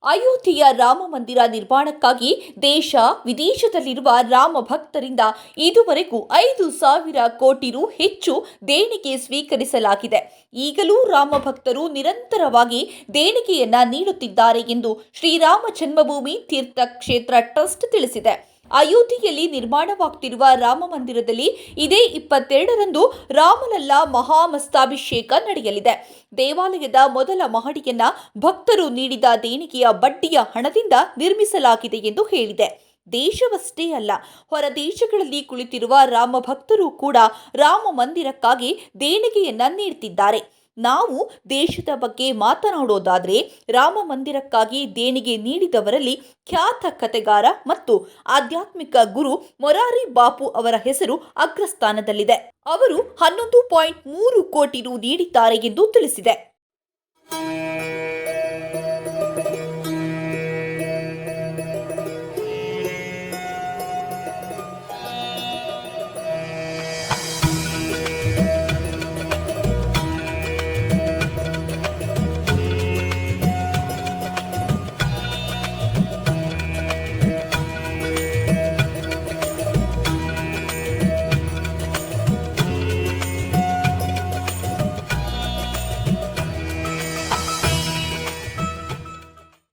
ಅಯೋಧ್ಯೆಯ ರಾಮ ಮಂದಿರ ನಿರ್ಮಾಣಕ್ಕಾಗಿ ದೇಶ ವಿದೇಶದಲ್ಲಿರುವ ರಾಮ ಭಕ್ತರಿಂದ ಇದುವರೆಗೂ 5,000 ಕೋಟಿ ರು ಹೆಚ್ಚು ದೇಣಿಗೆ ಸ್ವೀಕರಿಸಲಾಗಿದೆ. ಈಗಲೂ ರಾಮ ಭಕ್ತರು ನಿರಂತರವಾಗಿ ದೇಣಿಗೆಯನ್ನ ನೀಡುತ್ತಿದ್ದಾರೆ ಎಂದು ಶ್ರೀರಾಮ ಜನ್ಮಭೂಮಿ ತೀರ್ಥ ಕ್ಷೇತ್ರ ಟ್ರಸ್ಟ್ ತಿಳಿಸಿದೆ. ಅಯೋಧ್ಯೆಯಲ್ಲಿ ನಿರ್ಮಾಣವಾಗುತ್ತಿರುವ ರಾಮ ಮಂದಿರದಲ್ಲಿ ಇದೇ 22ರಂದು ರಾಮಲಲ್ಲಾ ಮಹಾಮಸ್ತಾಭಿಷೇಕ ನಡೆಯಲಿದೆ. ದೇವಾಲಯದ ಮೊದಲ ಮಹಡಿಯನ್ನ ಭಕ್ತರು ನೀಡಿದ ದೇಣಿಗೆಯ ಬಡ್ಡಿಯ ಹಣದಿಂದ ನಿರ್ಮಿಸಲಾಗಿದೆ ಎಂದು ಹೇಳಿದೆ. ದೇಶವಷ್ಟೇ ಅಲ್ಲ, ಹೊರ ದೇಶಗಳಲ್ಲಿ ಕುಳಿತಿರುವ ರಾಮ ಭಕ್ತರು ಕೂಡ ರಾಮ ಮಂದಿರಕ್ಕಾಗಿ ದೇಣಿಗೆಯನ್ನ ನೀಡುತ್ತಿದ್ದಾರೆ. ನಾವು ದೇಶದ ಬಗ್ಗೆ ಮಾತನಾಡೋದಾದರೆ ರಾಮ ಮಂದಿರಕ್ಕಾಗಿ ದೇಣಿಗೆ ನೀಡಿದವರಲ್ಲಿ ಖ್ಯಾತ ಕಥೆಗಾರ ಮತ್ತು ಆಧ್ಯಾತ್ಮಿಕ ಗುರು ಮೊರಾರಿ ಬಾಪು ಅವರ ಹೆಸರು ಅಗ್ರಸ್ಥಾನದಲ್ಲಿದೆ. ಅವರು 11.3 ಕೋಟಿ ರು ನೀಡಿದ್ದಾರೆ ಎಂದು ತಿಳಿಸಿದೆ.